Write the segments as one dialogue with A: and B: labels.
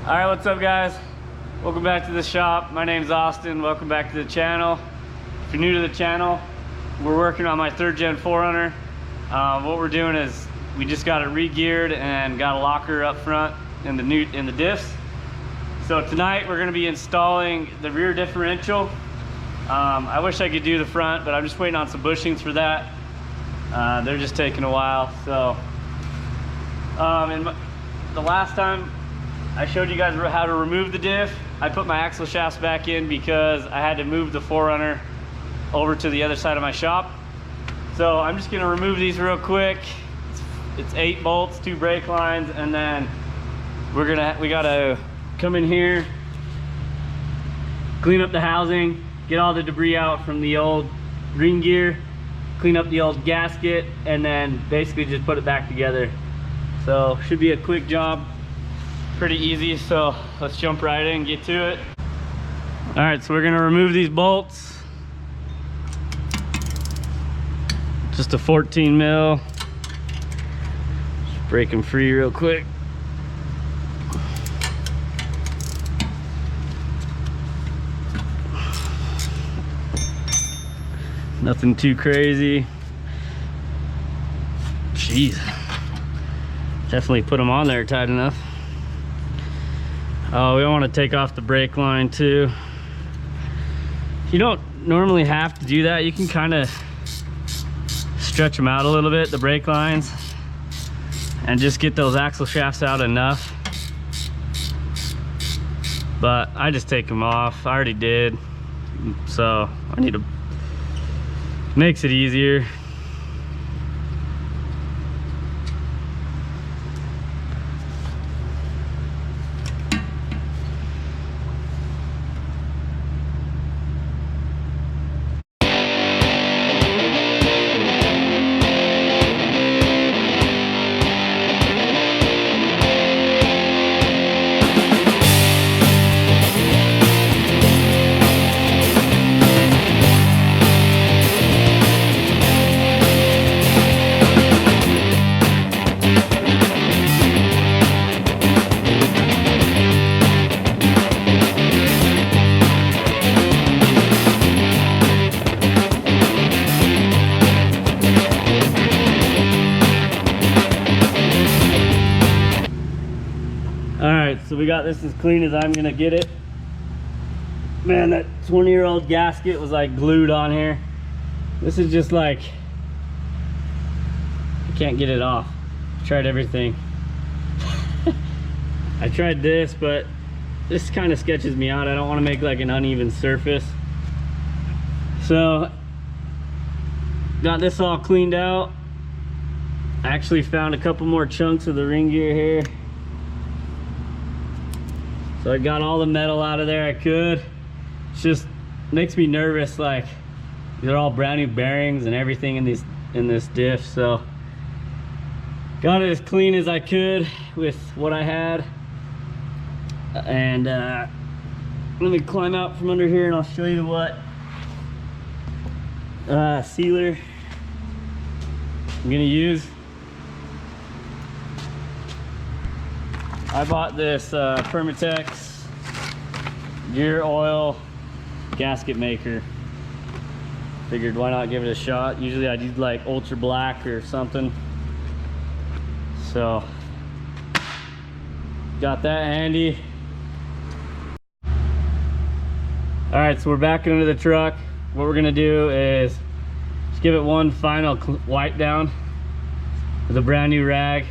A: All right, what's up guys? Welcome back to the shop. My name's Austin. Welcome back to the channel. If you're new to the channel, we're working on my 3rd gen 4Runner. What we're doing is we just got it re-geared and got a locker up front in the diffs. So tonight we're going to be installing the rear differential. I wish I could do the front, but I'm just waiting on some bushings for that. They're just taking a while. So the last time I showed you guys how to remove the diff, I put my axle shafts back in because I had to move the 4Runner over to the other side of my shop. So I'm just gonna remove these real quick. It's 8 bolts, 2 brake lines, and then we gotta come in here, clean up the housing, get all the debris out from the old ring gear, clean up the old gasket, and then basically just put it back together. So should be a quick job, pretty easy. So let's jump right in and get to it. All right, so we're gonna remove these bolts. Just a 14 mil. Just break them free real quick. Nothing too crazy. Jeez. Definitely put them on there tight enough. Oh, we want to take off the brake line too. You don't normally have to do that. You can kind of stretch them out a little bit, the brake lines, and just get those axle shafts out enough. But I just take them off. I already did. So I need to, makes it easier. So we got this as clean as I'm gonna get it. Man, that 20-year-old gasket was like glued on here. This is just like, I can't get it off. Tried everything. I tried this, but this kind of sketches me out. I don't want to make like an uneven surface. So got this all cleaned out. I actually found a couple more chunks of the ring gear here. So I got all the metal out of there I could. It's just makes me nervous, like they're all brand new bearings and everything in this diff. So got it as clean as I could with what I had. And let me climb out from under here and I'll show you what sealer I'm gonna use. I bought this Permatex gear oil gasket maker. Figured why not give it a shot. Usually I'd use like ultra black or something. So got that handy. All right, so we're back into the truck. What we're gonna do is just give it one final wipe down with a brand new rag.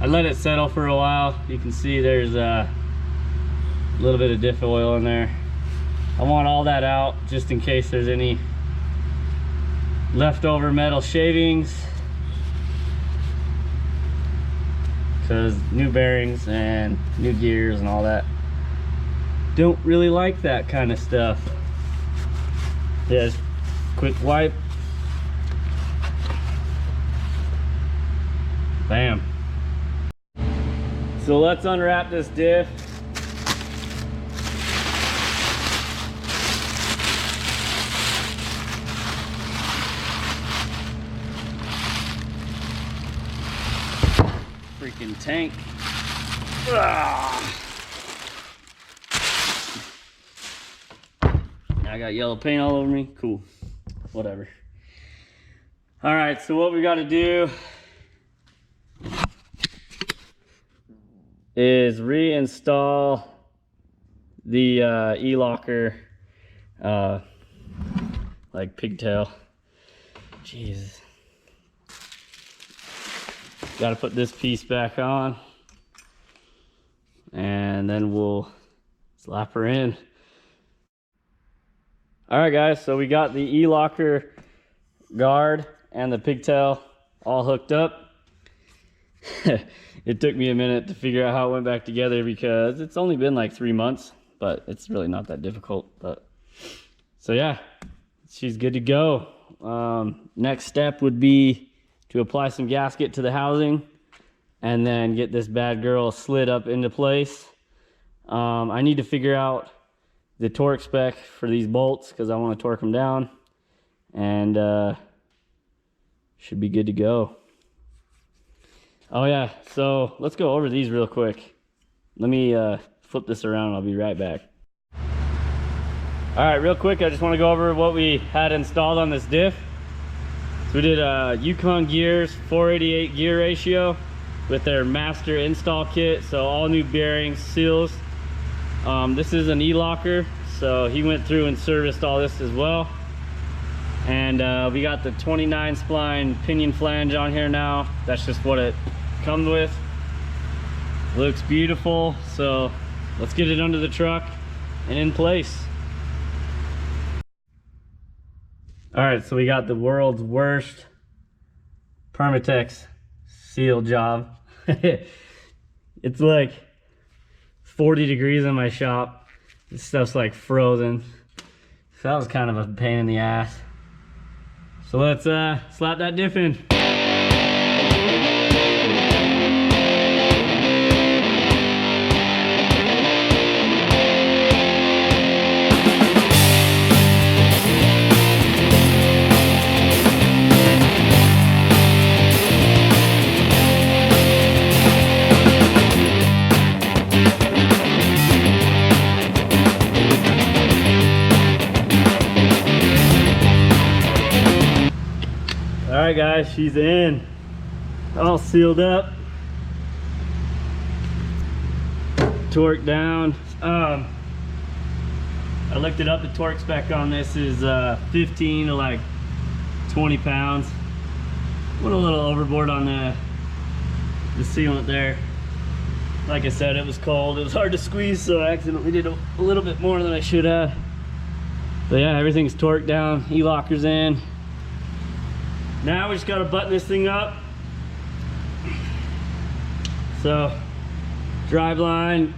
A: I let it settle for a while. You can see there's a little bit of diff oil in there. I want all that out just in case there's any leftover metal shavings, because new bearings and new gears and all that don't really like that kind of stuff. Yeah, just quick wipe. Bam. So let's unwrap this diff. Freaking tank. I got yellow paint all over me. Cool. Whatever. All right, so what we got to do is reinstall the e-locker like pigtail. Jesus. Got to put this piece back on, and then we'll slap her in. All right, guys, so we got the e-locker guard and the pigtail all hooked up. It took me a minute to figure out how it went back together because it's only been like 3 months, but it's really not that difficult. But so yeah, she's good to go. Next step would be to apply some gasket to the housing and then get this bad girl slid up into place. I need to figure out the torque spec for these bolts because I want to torque them down, and should be good to go. Oh yeah, so let's go over these real quick. Let me flip this around and I'll be right back. All right, real quick, I just want to go over what we had installed on this diff. So we did Yukon Gears 488 gear ratio with their master install kit. So all new bearings, seals. This is an e-locker, so he went through and serviced all this as well. And we got the 29 spline pinion flange on here now. That's just what it comes with. Looks beautiful, so let's get it under the truck and in place. All right, so we got the world's worst Permatex seal job. It's like 40 degrees in my shop. This stuff's like frozen. So that was kind of a pain in the ass. So let's slap that diff in. Alright guys, she's in. All sealed up. Torque down. I looked it up, the torque spec on this is 15 to like 20 pounds. Went a little overboard on the sealant there. Like I said, it was cold. It was hard to squeeze, so I accidentally did a little bit more than I should have. But yeah, everything's torqued down. E-locker's in. Now we just gotta button this thing up. So, drive line,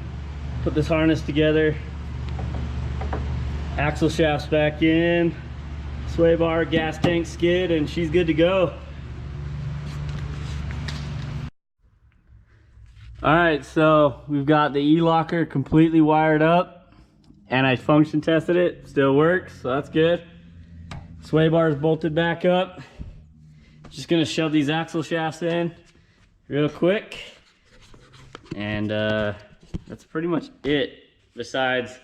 A: put this harness together, axle shafts back in, sway bar, gas tank skid, and she's good to go. All right, so we've got the e-locker completely wired up, and I function tested it, still works, so that's good. Sway bar is bolted back up. Just gonna shove these axle shafts in real quick, and that's pretty much it. Besides,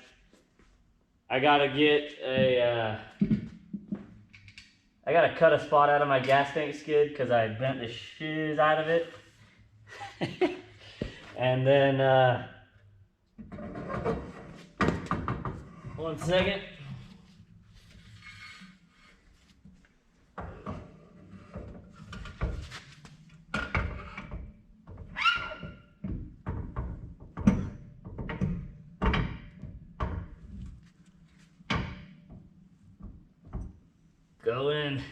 A: I gotta cut a spot out of my gas tank skid because I bent the shiz out of it. And then 1 second. Go in.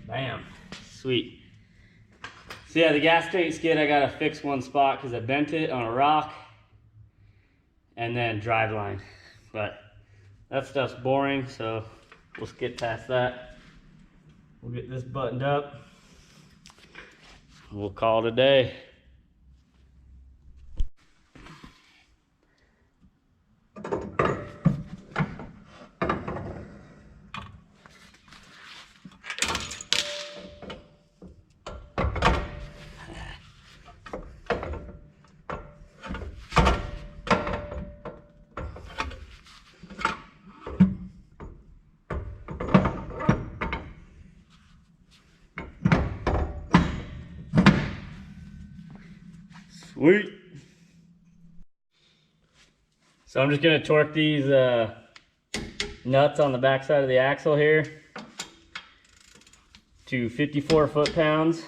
A: Bam. Sweet. So yeah, the gas tank skid, I gotta fix one spot because I bent it on a rock. And then drive line, but that stuff's boring, so we'll skip past that. We'll get this buttoned up. we'll call it a day. Sweet. So I'm just gonna torque these nuts on the back side of the axle here to 54 foot-pounds.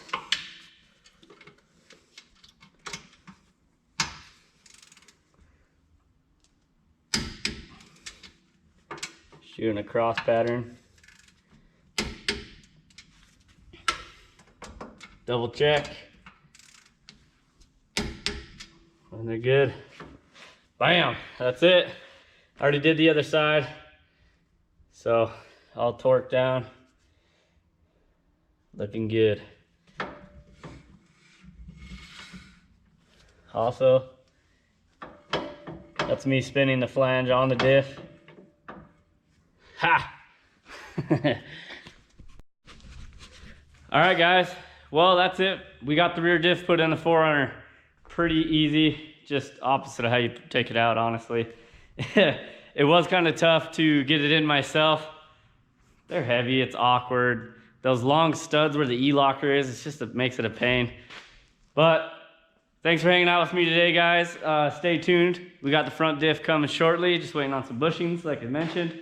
A: Shooting a cross pattern. Double check. And they're good. Bam, that's it. I already did the other side. So all torqued down. Looking good. Also, that's me spinning the flange on the diff. Ha! All right, guys. Well, that's it. We got the rear diff put in the 4Runner. Pretty easy. Just opposite of how you take it out, honestly. It was kind of tough to get it in myself. They're heavy, it's awkward. Those long studs where the E-locker is, it makes it a pain. But thanks for hanging out with me today, guys. Stay tuned. We got the front diff coming shortly, just waiting on some bushings, like I mentioned.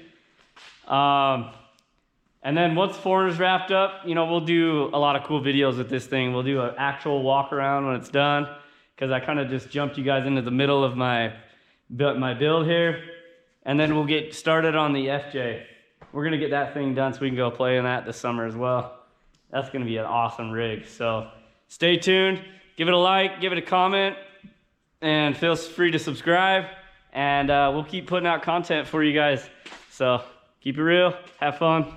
A: And then once 4Runner's wrapped up, you know, we'll do a lot of cool videos with this thing. We'll do an actual walk around when it's done, because I kind of just jumped you guys into the middle of my build here. And then we'll get started on the FJ. We're gonna get that thing done so we can go play in that this summer as well. That's gonna be an awesome rig. So stay tuned, give it a like, give it a comment, and feel free to subscribe. And we'll keep putting out content for you guys. So keep it real, have fun.